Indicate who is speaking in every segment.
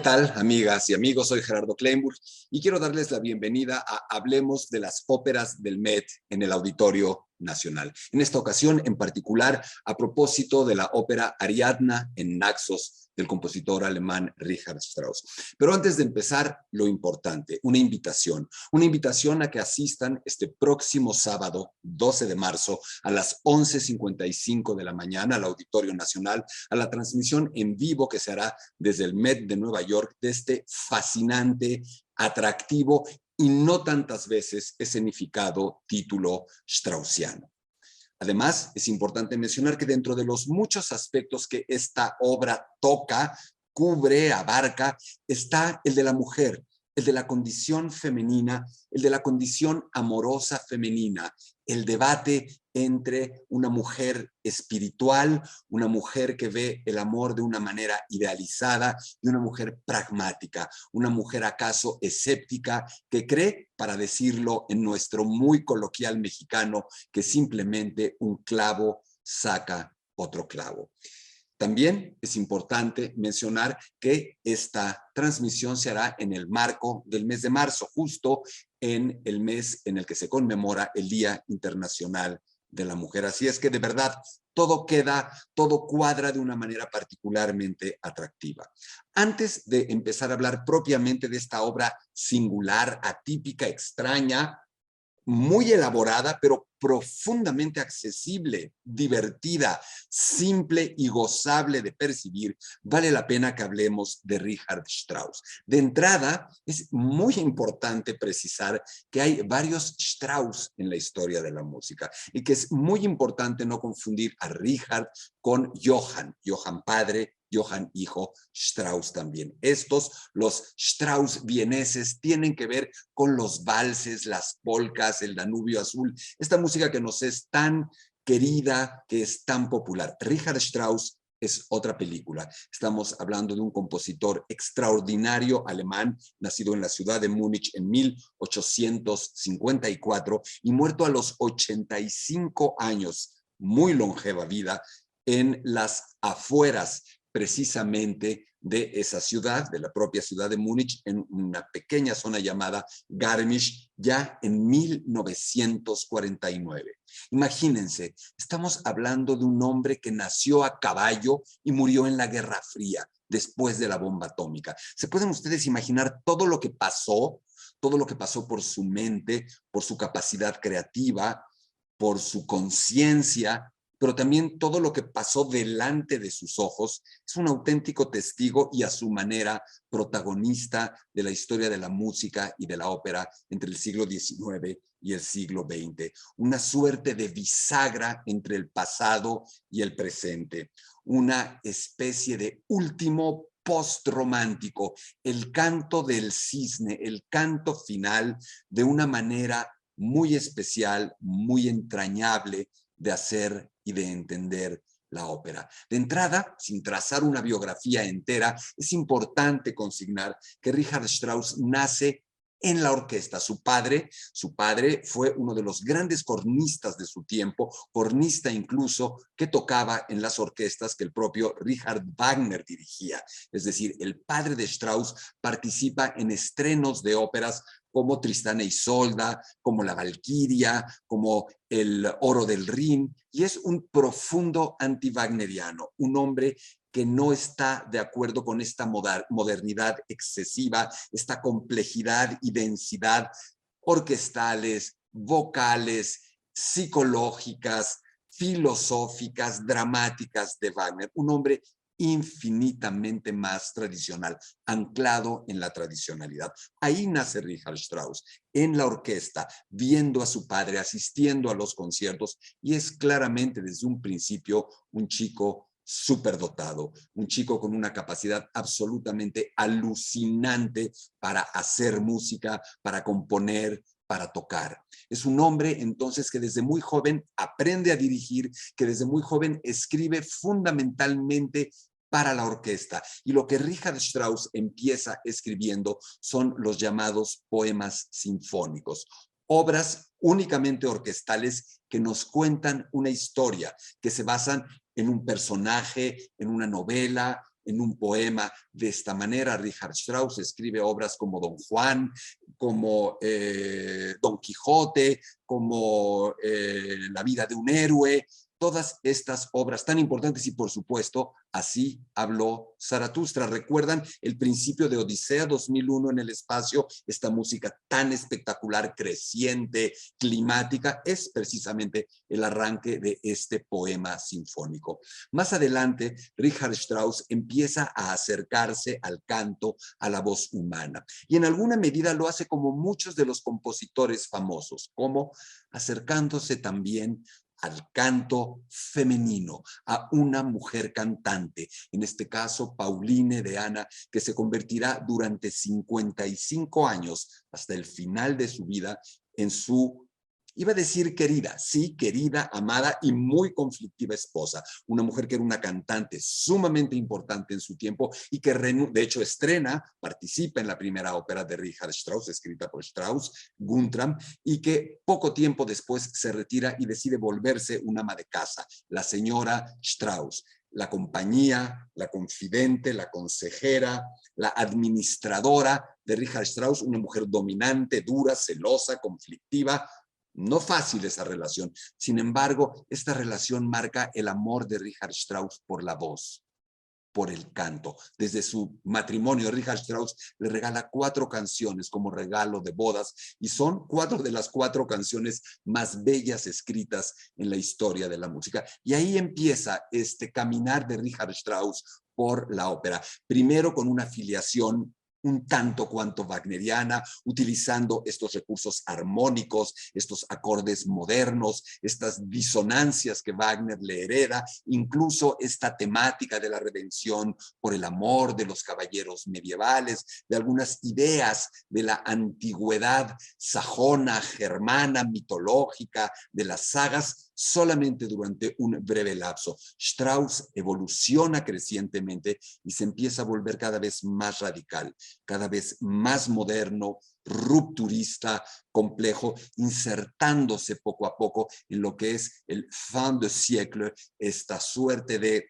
Speaker 1: tal, amigas y amigos? Soy Gerardo Kleinburg y quiero darles la bienvenida a Hablemos de las óperas del Met en el Auditorio Nacional. En esta ocasión, en particular, a propósito de la ópera Ariadna en Naxos del compositor alemán Richard Strauss. Pero antes de empezar, lo importante, una invitación a que asistan este próximo sábado, 12 de marzo, a las 11:55 de la mañana al Auditorio Nacional, a la transmisión en vivo que se hará desde el Met de Nueva York de este fascinante, atractivo y no tantas veces escenificado título straussiano. Además, es importante mencionar que dentro de los muchos aspectos que esta obra toca, cubre, abarca, está el de la mujer, el de la condición femenina, el de la condición amorosa femenina, el debate entre una mujer espiritual, una mujer que ve el amor de una manera idealizada y una mujer pragmática, una mujer acaso escéptica que cree, para decirlo en nuestro muy coloquial mexicano, que simplemente un clavo saca otro clavo. También es importante mencionar que esta transmisión se hará en el marco del mes de marzo, justo en el mes en el que se conmemora el Día Internacional de la Mujer. Así es que de verdad todo cuadra de una manera particularmente atractiva. Antes de empezar a hablar propiamente de esta obra singular, atípica, extraña, muy elaborada, pero profundamente accesible, divertida, simple y gozable de percibir, vale la pena que hablemos de Richard Strauss. De entrada, es muy importante precisar que hay varios Strauss en la historia de la música y que es muy importante no confundir a Richard con Johann padre, Johann hijo, Strauss también. Los Strauss vieneses, tienen que ver con los valses, las polcas, el Danubio Azul, esta música que nos es tan querida, que es tan popular. Richard Strauss es otra película. Estamos hablando de un compositor extraordinario alemán, nacido en la ciudad de Múnich en 1854 y muerto a los 85 años, muy longeva vida, en las afueras precisamente de esa ciudad, de la propia ciudad de Múnich, en una pequeña zona llamada Garmisch, ya en 1949. Imagínense, estamos hablando de un hombre que nació a caballo y murió en la Guerra Fría, después de la bomba atómica. ¿Se pueden ustedes imaginar todo lo que pasó por su mente, por su capacidad creativa, por su conciencia, pero también todo lo que pasó delante de sus ojos? Es un auténtico testigo y a su manera protagonista de la historia de la música y de la ópera entre el siglo XIX y el siglo XX. Una suerte de bisagra entre el pasado y el presente. Una especie de último postromántico, el canto del cisne, el canto final de una manera muy especial, muy entrañable de hacer y de entender la ópera. De entrada, sin trazar una biografía entera, es importante consignar que Richard Strauss nace en la orquesta. Su padre fue uno de los grandes cornistas de su tiempo, cornista incluso que tocaba en las orquestas que el propio Richard Wagner dirigía. Es decir, el padre de Strauss participa en estrenos de óperas como Tristán e Isolda, como La Valquiria, como El Oro del Rin, y es un profundo anti-wagneriano, un hombre que no está de acuerdo con esta modernidad excesiva, esta complejidad y densidad orquestales, vocales, psicológicas, filosóficas, dramáticas de Wagner. Un hombre infinitamente más tradicional, anclado en la tradicionalidad. Ahí nace Richard Strauss, en la orquesta, viendo a su padre, asistiendo a los conciertos, y es claramente desde un principio un chico superdotado, un chico con una capacidad absolutamente alucinante para hacer música, para componer, para tocar. Es un hombre entonces que desde muy joven aprende a dirigir, que desde muy joven escribe fundamentalmente para la orquesta. Y lo que Richard Strauss empieza escribiendo son los llamados poemas sinfónicos, obras únicamente orquestales que nos cuentan una historia, que se basan en un personaje, en una novela, en un poema de esta manera. Richard Strauss escribe obras como Don Juan, como Don Quijote, como La vida de un héroe, todas estas obras tan importantes y por supuesto, así habló Zaratustra. ¿Recuerdan el principio de Odisea 2001 en el espacio? Esta música tan espectacular, creciente, climática, es precisamente el arranque de este poema sinfónico. Más adelante, Richard Strauss empieza a acercarse al canto, a la voz humana. Y en alguna medida lo hace como muchos de los compositores famosos, como acercándose también al canto femenino, a una mujer cantante, en este caso Pauline de Ana, que se convertirá durante 55 años, hasta el final de su vida, en su, iba a decir querida, sí, querida, amada y muy conflictiva esposa. Una mujer que era una cantante sumamente importante en su tiempo y que de hecho participa en la primera ópera de Richard Strauss, escrita por Strauss, Guntram, y que poco tiempo después se retira y decide volverse una ama de casa, la señora Strauss. La compañía, la confidente, la consejera, la administradora de Richard Strauss, una mujer dominante, dura, celosa, conflictiva. No fácil esa relación. Sin embargo, esta relación marca el amor de Richard Strauss por la voz, por el canto. Desde su matrimonio, Richard Strauss le regala 4 canciones como regalo de bodas y son 4 de las 4 canciones más bellas escritas en la historia de la música. Y ahí empieza este caminar de Richard Strauss por la ópera. Primero con una filiación un tanto cuanto wagneriana, utilizando estos recursos armónicos, estos acordes modernos, estas disonancias que Wagner le hereda, incluso esta temática de la redención por el amor de los caballeros medievales, de algunas ideas de la antigüedad sajona, germana, mitológica, de las sagas, solamente durante un breve lapso. Strauss evoluciona crecientemente y se empieza a volver cada vez más radical, cada vez más moderno, rupturista, complejo, insertándose poco a poco en lo que es el fin de siècle, esta suerte de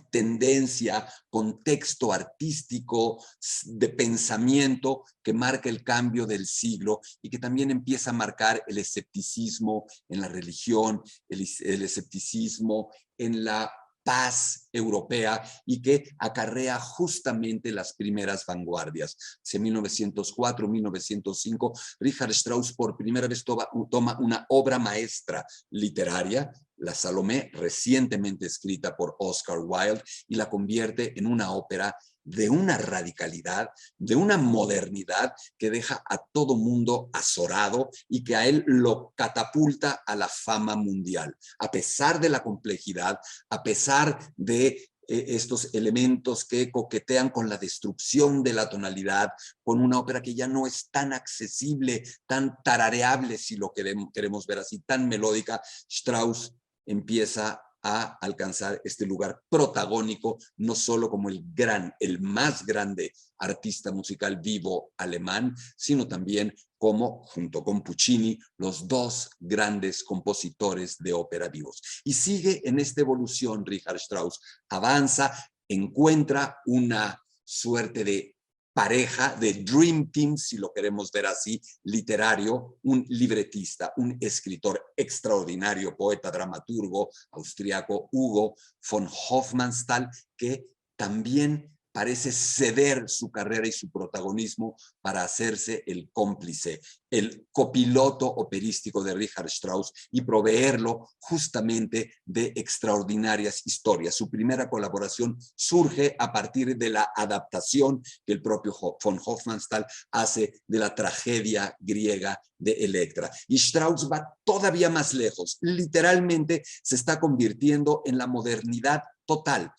Speaker 1: tendencia, contexto artístico, de pensamiento que marca el cambio del siglo y que también empieza a marcar el escepticismo en la religión, el escepticismo en la paz europea y que acarrea justamente las primeras vanguardias. En 1904, 1905, Richard Strauss por primera vez toma una obra maestra literaria, la Salomé, recientemente escrita por Oscar Wilde, y la convierte en una ópera de una radicalidad, de una modernidad que deja a todo mundo azorado y que a él lo catapulta a la fama mundial. A pesar de la complejidad, a pesar de estos elementos que coquetean con la destrucción de la tonalidad, con una ópera que ya no es tan accesible, tan tarareable, si lo queremos ver así, tan melódica, Strauss empieza a alcanzar este lugar protagónico, no solo como el más grande artista musical vivo alemán, sino también como, junto con Puccini, los 2 grandes compositores de ópera vivos. Y sigue en esta evolución Richard Strauss, avanza, encuentra una suerte de pareja, de Dream Team, si lo queremos ver así, literario, un libretista, un escritor extraordinario, poeta, dramaturgo, austriaco, Hugo von Hofmannsthal, que también parece ceder su carrera y su protagonismo para hacerse el cómplice, el copiloto operístico de Richard Strauss y proveerlo justamente de extraordinarias historias. Su primera colaboración surge a partir de la adaptación que el propio von Hofmannsthal hace de la tragedia griega de Electra. Y Strauss va todavía más lejos, literalmente se está convirtiendo en la modernidad total.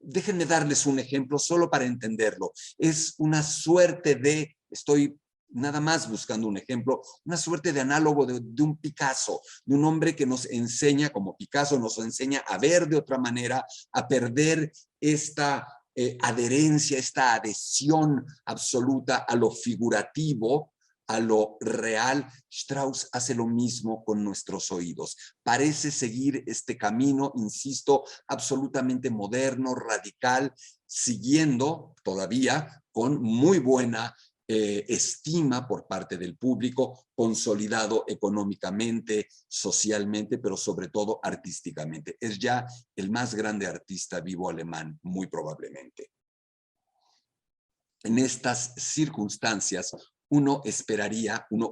Speaker 1: Déjenme darles un ejemplo solo para entenderlo. Es una suerte de, estoy nada más buscando un ejemplo, una suerte de análogo de un Picasso, de un hombre que nos enseña, como Picasso nos enseña a ver de otra manera, a perder esta adherencia, esta adhesión absoluta a lo figurativo, a lo real, Strauss hace lo mismo con nuestros oídos. Parece seguir este camino, insisto, absolutamente moderno, radical, siguiendo todavía con muy buena estima por parte del público, consolidado económicamente, socialmente, pero sobre todo artísticamente. Es ya el más grande artista vivo alemán, muy probablemente. En estas circunstancias, uno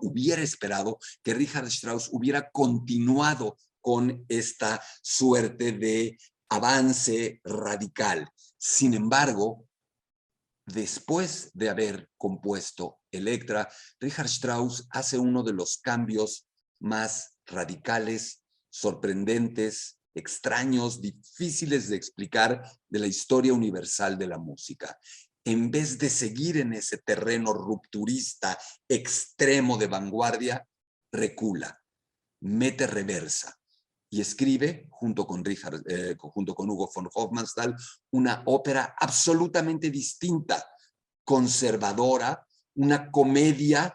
Speaker 1: hubiera esperado que Richard Strauss hubiera continuado con esta suerte de avance radical. Sin embargo, después de haber compuesto Electra, Richard Strauss hace uno de los cambios más radicales, sorprendentes, extraños, difíciles de explicar de la historia universal de la música. En vez de seguir en ese terreno rupturista extremo de vanguardia, recula, mete reversa y escribe, junto con Hugo von Hofmannsthal, una ópera absolutamente distinta, conservadora, una comedia,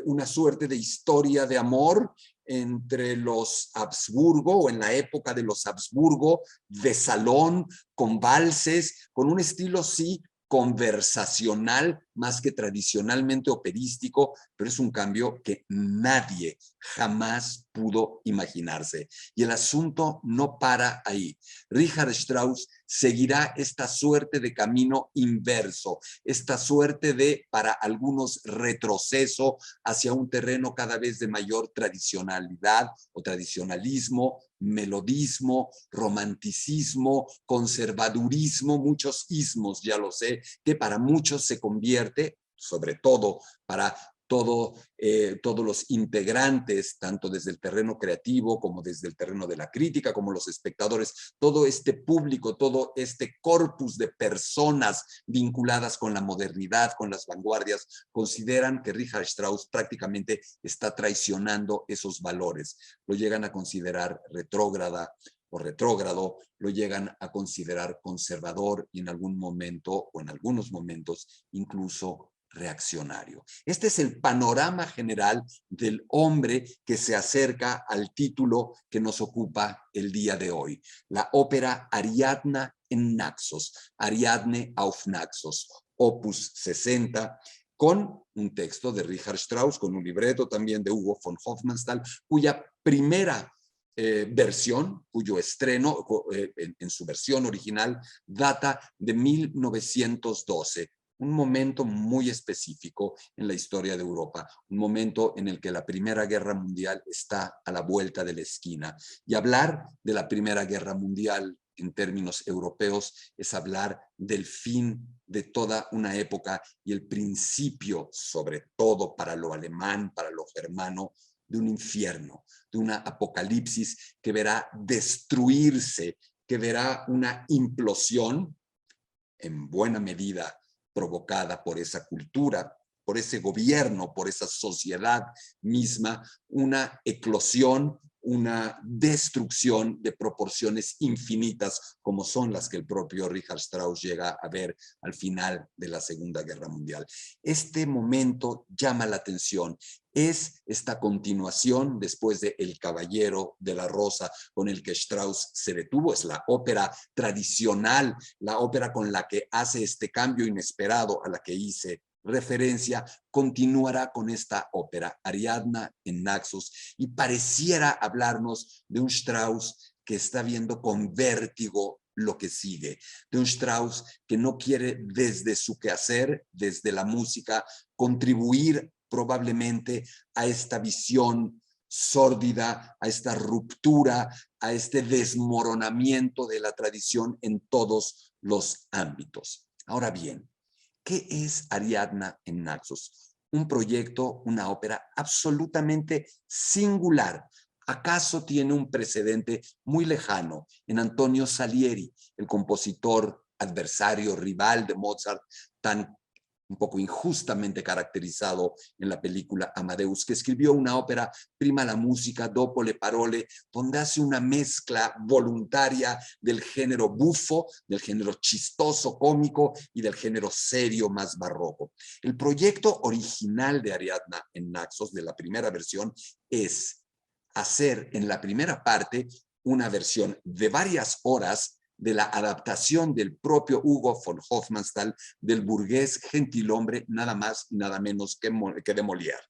Speaker 1: una suerte de historia de amor entre los Habsburgo, o en la época de los Habsburgo, de salón, con valses, con un estilo, sí, conversacional más que tradicionalmente operístico, pero es un cambio que nadie jamás pudo imaginarse. Y el asunto no para ahí. Richard Strauss seguirá esta suerte de camino inverso, esta suerte de, para algunos, retroceso hacia un terreno cada vez de mayor tradicionalidad o tradicionalismo, melodismo, romanticismo, conservadurismo, muchos ismos, ya lo sé, que para muchos se convierte, sobre todo para todos los integrantes, tanto desde el terreno creativo como desde el terreno de la crítica, como los espectadores, todo este público, todo este corpus de personas vinculadas con la modernidad, con las vanguardias, consideran que Richard Strauss prácticamente está traicionando esos valores. Lo llegan a considerar retrógrada o retrógrado, lo llegan a considerar conservador y en algún momento o en algunos momentos incluso reaccionario. Este es el panorama general del hombre que se acerca al título que nos ocupa el día de hoy, la ópera Ariadna en Naxos, Ariadne auf Naxos, opus 60, con un texto de Richard Strauss, con un libreto también de Hugo von Hofmannsthal, cuya primera versión, cuyo estreno en su versión original data de 1912. Un momento muy específico en la historia de Europa, un momento en el que la Primera Guerra Mundial está a la vuelta de la esquina. Y hablar de la Primera Guerra Mundial en términos europeos es hablar del fin de toda una época y el principio, sobre todo para lo alemán, para lo germano, de un infierno, de una apocalipsis que verá destruirse, que verá una implosión en buena medida provocada por esa cultura, por ese gobierno, por esa sociedad misma, una eclosión, una destrucción de proporciones infinitas, como son las que el propio Richard Strauss llega a ver al final de la Segunda Guerra Mundial. Este momento llama la atención. Es esta continuación después de El Caballero de la Rosa, con el que Strauss se detuvo. Es la ópera tradicional, la ópera con la que hace este cambio inesperado a la que hice referencia. Continuará con esta ópera, Ariadna en Naxos, y pareciera hablarnos de un Strauss que está viendo con vértigo lo que sigue, de un Strauss que no quiere desde su quehacer, desde la música, contribuir probablemente a esta visión sórdida, a esta ruptura, a este desmoronamiento de la tradición en todos los ámbitos. Ahora bien, ¿qué es Ariadna en Naxos? Un proyecto, una ópera absolutamente singular. ¿Acaso tiene un precedente muy lejano en Antonio Salieri, el compositor adversario, rival de Mozart, tan un poco injustamente caracterizado en la película Amadeus, que escribió una ópera prima la musica, dopo le parole, donde hace una mezcla voluntaria del género bufo, del género chistoso, cómico y del género serio más barroco. El proyecto original de Ariadna en Naxos, de la primera versión, es hacer en la primera parte una versión de varias horas de la adaptación del propio Hugo von Hofmannsthal del burgués gentilhombre, nada más y nada menos que de Molière.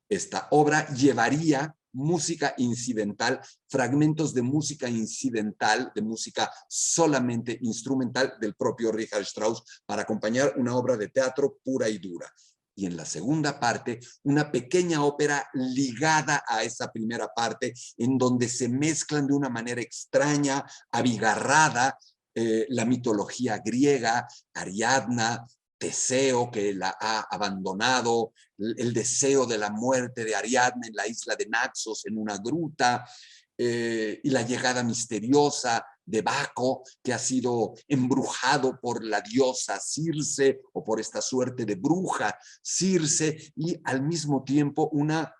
Speaker 1: Esta obra llevaría música incidental, fragmentos de música incidental, de música solamente instrumental del propio Richard Strauss para acompañar una obra de teatro pura y dura. Y en la segunda parte, una pequeña ópera ligada a esa primera parte, en donde se mezclan de una manera extraña, abigarrada, la mitología griega, Ariadna, Teseo, que la ha abandonado, el deseo de la muerte de Ariadna en la isla de Naxos, en una gruta, y la llegada misteriosa de Baco, que ha sido embrujado por la diosa Circe, o por esta suerte de bruja Circe, y al mismo tiempo una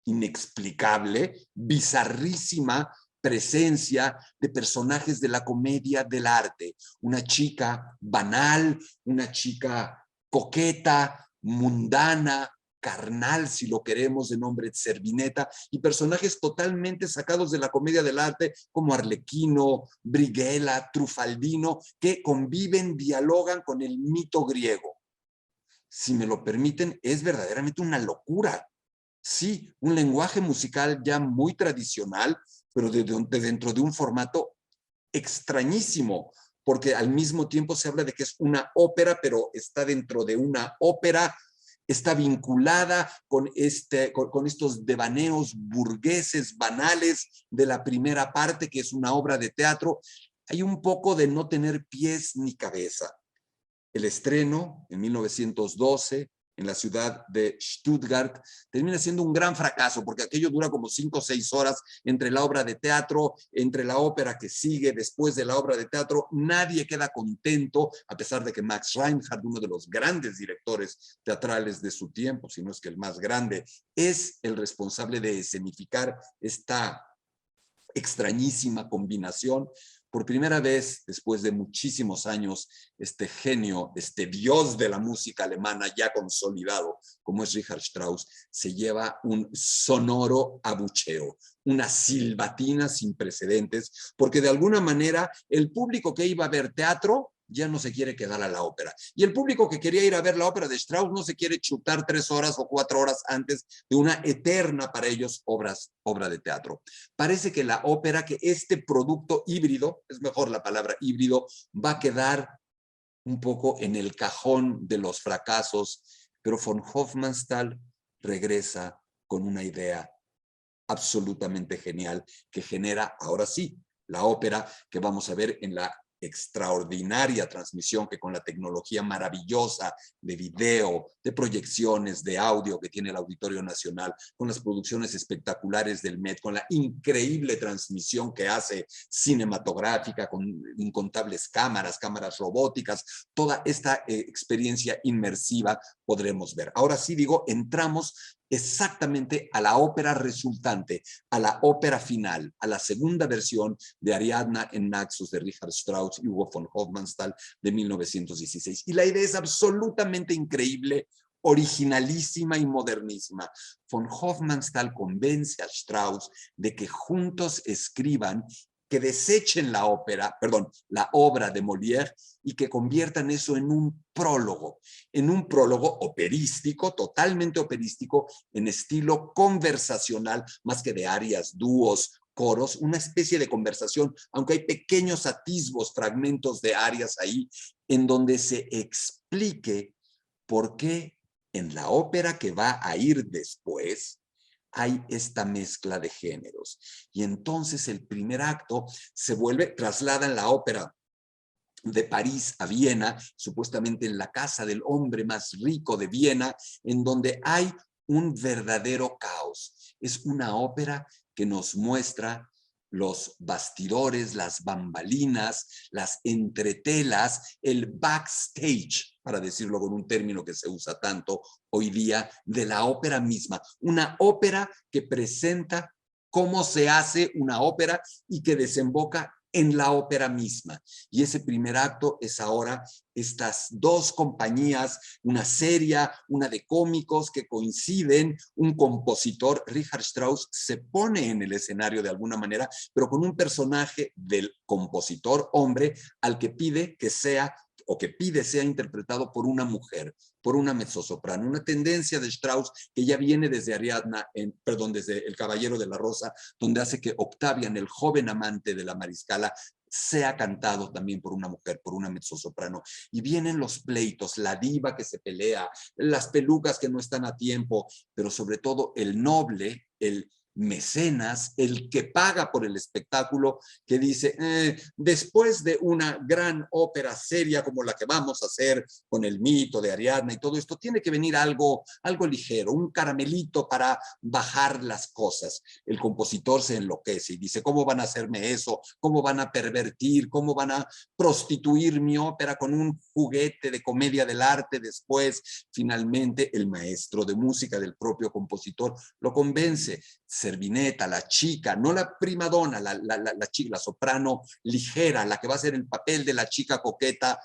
Speaker 1: inexplicable, bizarrísima presencia de personajes de la comedia del arte. Una chica banal, una chica coqueta, mundana, carnal, si lo queremos, de nombre Servineta, y personajes totalmente sacados de la comedia del arte, como Arlequino, Brighella, Trufaldino, que conviven, dialogan con el mito griego. Si me lo permiten, es verdaderamente una locura. Sí, un lenguaje musical ya muy tradicional, pero de dentro de un formato extrañísimo, porque al mismo tiempo se habla de que es una ópera, pero está dentro de una ópera, está vinculada con estos devaneos burgueses, banales de la primera parte, que es una obra de teatro. Hay un poco de no tener pies ni cabeza. El estreno en 1912 en la ciudad de Stuttgart termina siendo un gran fracaso, porque aquello dura como 5 o 6 horas entre la obra de teatro, entre la ópera que sigue después de la obra de teatro. Nadie queda contento, a pesar de que Max Reinhardt, uno de los grandes directores teatrales de su tiempo, si no es que el más grande, es el responsable de escenificar esta extrañísima combinación. Por primera vez, después de muchísimos años, este genio, este dios de la música alemana ya consolidado, como es Richard Strauss, se lleva un sonoro abucheo, una silbatina sin precedentes, porque de alguna manera el público que iba a ver teatro ya no se quiere quedar a la ópera. Y el público que quería ir a ver la ópera de Strauss no se quiere chutar 3 horas o 4 horas antes de una eterna para ellos obra de teatro. Parece que la ópera, que este producto híbrido, es mejor la palabra híbrido, va a quedar un poco en el cajón de los fracasos, pero von Hofmannsthal regresa con una idea absolutamente genial que genera, ahora sí, la ópera que vamos a ver en la extraordinaria transmisión que con la tecnología maravillosa de video, de proyecciones, de audio que tiene el Auditorio Nacional, con las producciones espectaculares del Met, con la increíble transmisión que hace cinematográfica, con incontables cámaras, cámaras robóticas, toda esta experiencia inmersiva podremos ver. Ahora sí digo, entramos exactamente a la ópera resultante, a la ópera final, a la segunda versión de Ariadna en Naxos de Richard Strauss y Hugo von Hofmannsthal de 1916. Y la idea es absolutamente increíble, originalísima y modernísima. Von Hofmannsthal convence a Strauss de que juntos escriban, que desechen la obra de Molière, y que conviertan eso en un prólogo operístico, totalmente operístico, en estilo conversacional, más que de arias, dúos, coros, una especie de conversación, aunque hay pequeños atisbos, fragmentos de arias ahí, en donde se explique por qué en la ópera que va a ir después hay esta mezcla de géneros. Y entonces el primer acto se trasladan la ópera de París a Viena, supuestamente en la casa del hombre más rico de Viena, en donde hay un verdadero caos. Es una ópera que nos muestra los bastidores, las bambalinas, las entretelas, el backstage, para decirlo con un término que se usa tanto hoy día, de la ópera misma. Una ópera que presenta cómo se hace una ópera y que desemboca en la ópera misma. Y ese primer acto es ahora estas dos compañías, una seria, una de cómicos que coinciden, un compositor, Richard Strauss, se pone en el escenario de alguna manera, pero con un personaje del compositor hombre al que pide que sea o que pide sea interpretado por una mujer, por una mezzosoprano, una tendencia de Strauss que ya viene desde Ariadna, desde El Caballero de la Rosa, donde hace que Octavian, el joven amante de la mariscala, sea cantado también por una mujer, por una mezzosoprano. Y vienen los pleitos, la diva que se pelea, las pelucas que no están a tiempo, pero sobre todo el noble, el mecenas, el que paga por el espectáculo, que dice, después de una gran ópera seria como la que vamos a hacer con el mito de Ariadna y todo esto, tiene que venir algo ligero, un caramelito para bajar las cosas. El compositor se enloquece y dice, ¿cómo van a hacerme eso? ¿Cómo van a pervertir? ¿Cómo van a prostituir mi ópera con un juguete de comedia del arte? Después, finalmente, el maestro de música del propio compositor lo convence. Servineta, la chica, no la primadona, la soprano ligera, la que va a hacer el papel de la chica coqueta,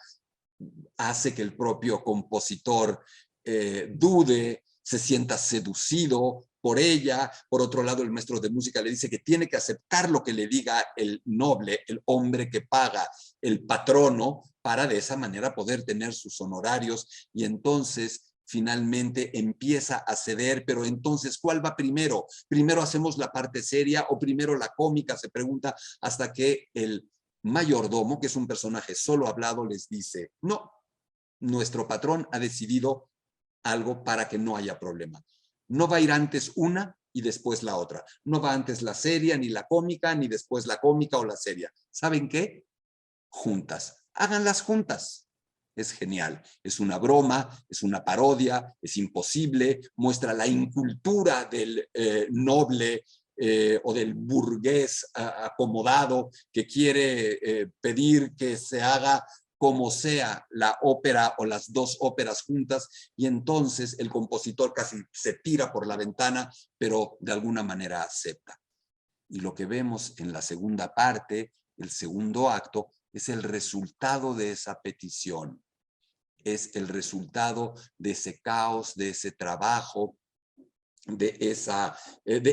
Speaker 1: hace que el propio compositor dude, se sienta seducido por ella. Por otro lado, el maestro de música le dice que tiene que aceptar lo que le diga el noble, el hombre que paga, el patrono, para de esa manera poder tener sus honorarios. Y entonces finalmente empieza a ceder, pero entonces, ¿cuál va primero? ¿Primero hacemos la parte seria o primero la cómica? Se pregunta, hasta que el mayordomo, que es un personaje solo hablado, les dice, no, nuestro patrón ha decidido algo para que no haya problema. No va a ir antes una y después la otra. No va antes la seria, ni la cómica, ni después la cómica o la seria. ¿Saben qué? Juntas. Háganlas juntas. Es genial. Es una broma, es una parodia, es imposible, muestra la incultura del noble o del burgués acomodado que quiere pedir que se haga como sea la ópera o las dos óperas juntas, y entonces el compositor casi se tira por la ventana, pero de alguna manera acepta. Y lo que vemos en la segunda parte, el segundo acto, es el resultado de esa petición, es el resultado de ese caos, de ese trabajo, de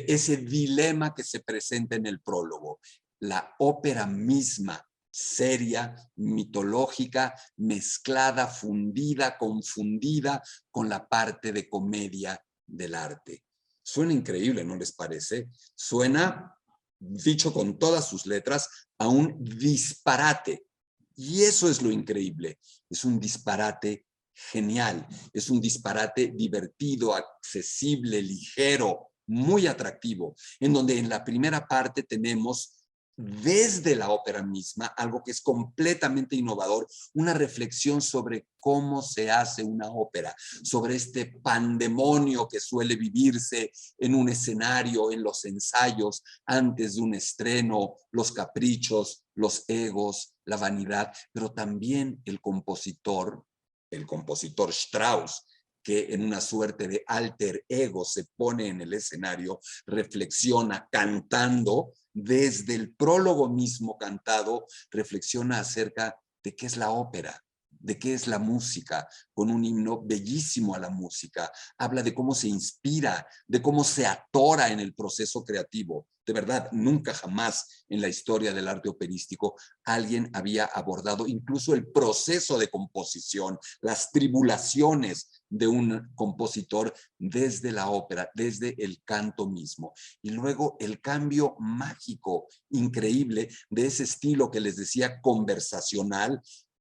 Speaker 1: ese dilema que se presenta en el prólogo. La ópera misma, seria, mitológica, mezclada, fundida, confundida con la parte de comedia del arte. Suena increíble, ¿no les parece? Suena, dicho con todas sus letras, a un disparate. Y eso es lo increíble. Es un disparate genial. Es un disparate divertido, accesible, ligero, muy atractivo, en donde en la primera parte tenemos desde la ópera misma, algo que es completamente innovador, una reflexión sobre cómo se hace una ópera, sobre este pandemonio que suele vivirse en un escenario, en los ensayos, antes de un estreno, los caprichos, los egos, la vanidad, pero también el compositor Strauss, que en una suerte de alter ego se pone en el escenario, reflexiona cantando, desde el prólogo mismo cantado, reflexiona acerca de qué es la ópera, de qué es la música, con un himno bellísimo a la música. Habla de cómo se inspira, de cómo se atora en el proceso creativo. De verdad, nunca jamás en la historia del arte operístico alguien había abordado incluso el proceso de composición, las tribulaciones de un compositor desde la ópera, desde el canto mismo. Y luego el cambio mágico, increíble, de ese estilo que les decía conversacional,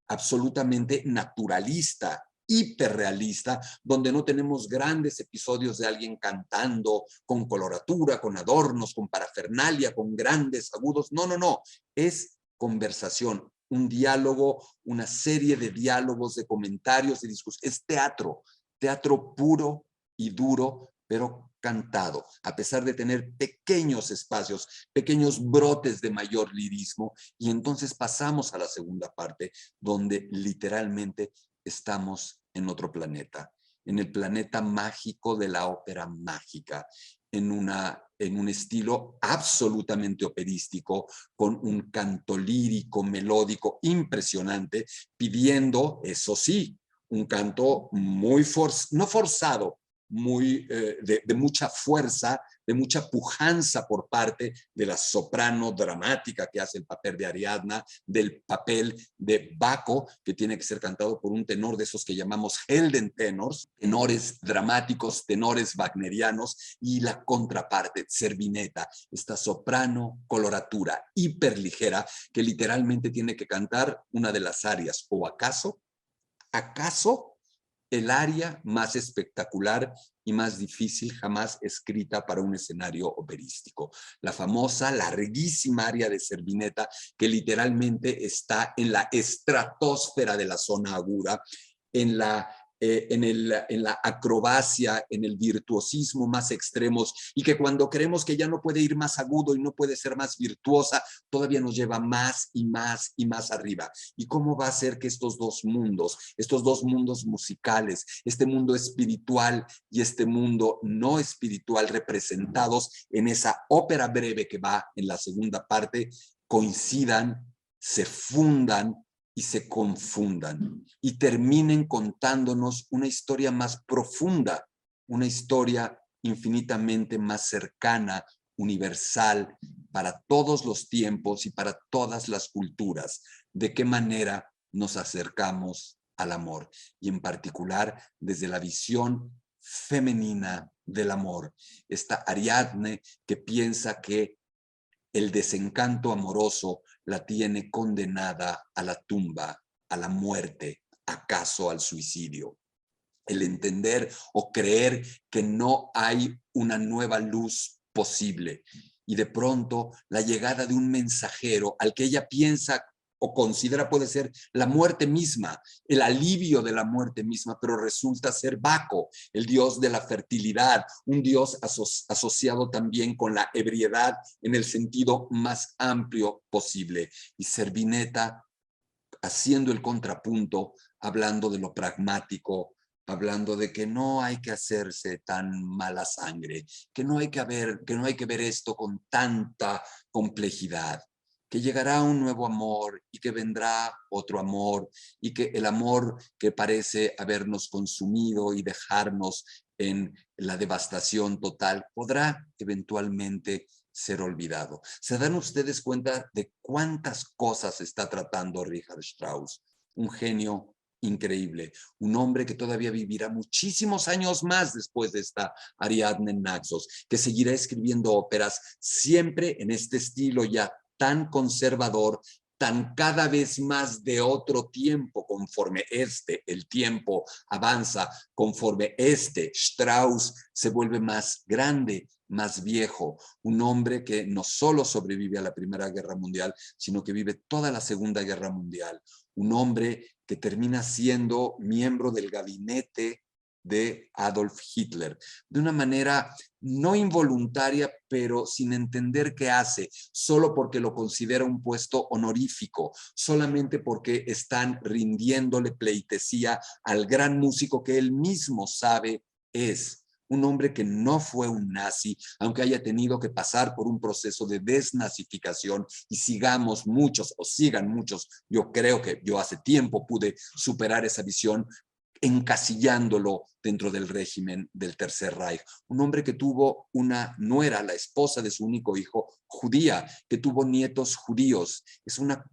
Speaker 1: absolutamente naturalista, hiperrealista, donde no tenemos grandes episodios de alguien cantando con coloratura, con adornos, con parafernalia, con grandes agudos. No, no, no. Es conversación, un diálogo, una serie de diálogos, de comentarios, de discursos. Es teatro, teatro puro y duro, pero cantado, a pesar de tener pequeños espacios, pequeños brotes de mayor lirismo, y entonces pasamos a la segunda parte, donde literalmente estamos en otro planeta, en el planeta mágico de la ópera mágica, en un estilo absolutamente operístico, con un canto lírico, melódico, impresionante, pidiendo, eso sí, un canto muy no forzado, muy, de mucha fuerza, de mucha pujanza por parte de la soprano dramática que hace el papel de Ariadna, del papel de Baco, que tiene que ser cantado por un tenor de esos que llamamos Helden tenors, tenores dramáticos, tenores wagnerianos, y la contraparte, Servineta, esta soprano coloratura hiperligera que literalmente tiene que cantar una de las arias, o acaso el aria más espectacular y más difícil jamás escrita para un escenario operístico. La famosa, larguísima aria de Servineta, que literalmente está en la estratosfera de la zona aguda, en la acrobacia, en el virtuosismo más extremos, y que cuando creemos que ya no puede ir más agudo y no puede ser más virtuosa, todavía nos lleva más y más y más arriba. ¿Y cómo va a ser que estos dos mundos musicales, este mundo espiritual y este mundo no espiritual, representados en esa ópera breve que va en la segunda parte, coincidan, se fundan y se confundan y terminen contándonos una historia más profunda, una historia infinitamente más cercana, universal, para todos los tiempos y para todas las culturas? ¿De qué manera nos acercamos al amor? Y en particular desde la visión femenina del amor. Esta Ariadne que piensa que el desencanto amoroso la tiene condenada a la tumba, a la muerte, acaso al suicidio. El entender o creer que no hay una nueva luz posible. Y de pronto la llegada de un mensajero al que ella piensa o considera puede ser la muerte misma, el alivio de la muerte misma, pero resulta ser Baco, el dios de la fertilidad, un dios asociado también con la ebriedad en el sentido más amplio posible. Y Servineta haciendo el contrapunto, hablando de lo pragmático, hablando de que no hay que hacerse tan mala sangre, que no hay que ver esto con tanta complejidad, que llegará un nuevo amor y que vendrá otro amor, y que el amor que parece habernos consumido y dejarnos en la devastación total podrá eventualmente ser olvidado. ¿Se dan ustedes cuenta de cuántas cosas está tratando Richard Strauss? Un genio increíble, un hombre que todavía vivirá muchísimos años más después de esta Ariadne en Naxos, que seguirá escribiendo óperas siempre en este estilo ya tan conservador, tan cada vez más de otro tiempo, conforme el tiempo avanza, conforme Strauss se vuelve más grande, más viejo, un hombre que no solo sobrevive a la Primera Guerra Mundial, sino que vive toda la Segunda Guerra Mundial, un hombre que termina siendo miembro del gabinete de Adolf Hitler, de una manera no involuntaria, pero sin entender qué hace, solo porque lo considera un puesto honorífico, solamente porque están rindiéndole pleitesía al gran músico que él mismo sabe es. Un hombre que no fue un nazi, aunque haya tenido que pasar por un proceso de desnazificación, y sigamos muchos o sigan muchos. Yo creo que yo hace tiempo pude superar esa visión encasillándolo dentro del régimen del Tercer Reich. Un hombre que tuvo una nuera, la esposa de su único hijo, judía, que tuvo nietos judíos. Es una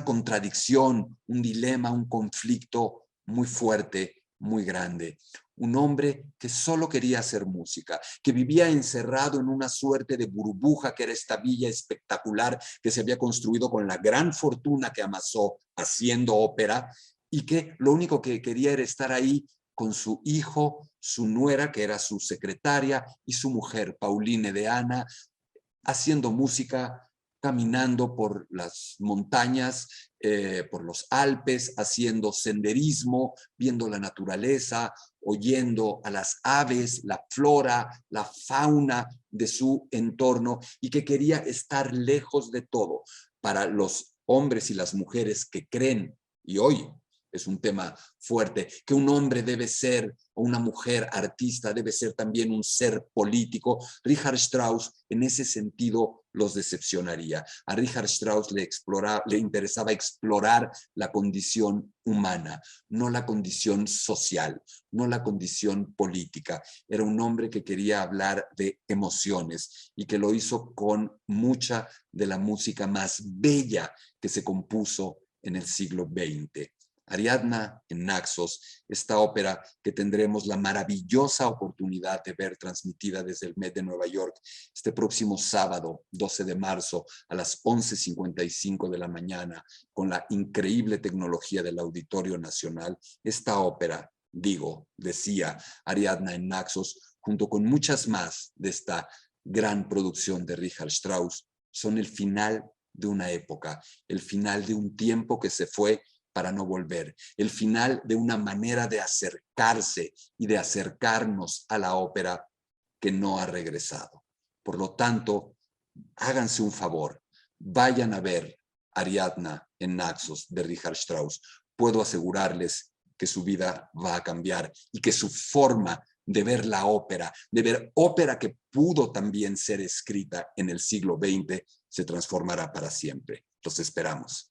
Speaker 1: contradicción, un dilema, un conflicto muy fuerte, muy grande. Un hombre que solo quería hacer música, que vivía encerrado en una suerte de burbuja que era esta villa espectacular que se había construido con la gran fortuna que amasó haciendo ópera, y que lo único que quería era estar ahí con su hijo, su nuera, que era su secretaria, y su mujer, Pauline de Ana, haciendo música caminando por las montañas, por los Alpes, haciendo senderismo, viendo la naturaleza, oyendo a las aves, la flora, la fauna de su entorno, y que quería estar lejos de todo. Para los hombres y las mujeres que creen, y hoy es un tema fuerte, que un hombre debe ser, o una mujer artista debe ser también un ser político, Richard Strauss en ese sentido los decepcionaría. A Richard Strauss le interesaba explorar la condición humana, no la condición social, no la condición política. Era un hombre que quería hablar de emociones y que lo hizo con mucha de la música más bella que se compuso en el siglo XX. Ariadna en Naxos, esta ópera que tendremos la maravillosa oportunidad de ver transmitida desde el Met de Nueva York este próximo sábado, 12 de marzo, a las 11:55 de la mañana, con la increíble tecnología del Auditorio Nacional. Esta ópera, decía Ariadna en Naxos, junto con muchas más de esta gran producción de Richard Strauss, son el final de una época, el final de un tiempo que se fue para no volver, el final de una manera de acercarse y de acercarnos a la ópera que no ha regresado. Por lo tanto, háganse un favor, vayan a ver Ariadna en Naxos de Richard Strauss. Puedo asegurarles que su vida va a cambiar y que su forma de ver la ópera, de ver ópera que pudo también ser escrita en el siglo XX, se transformará para siempre. Los esperamos.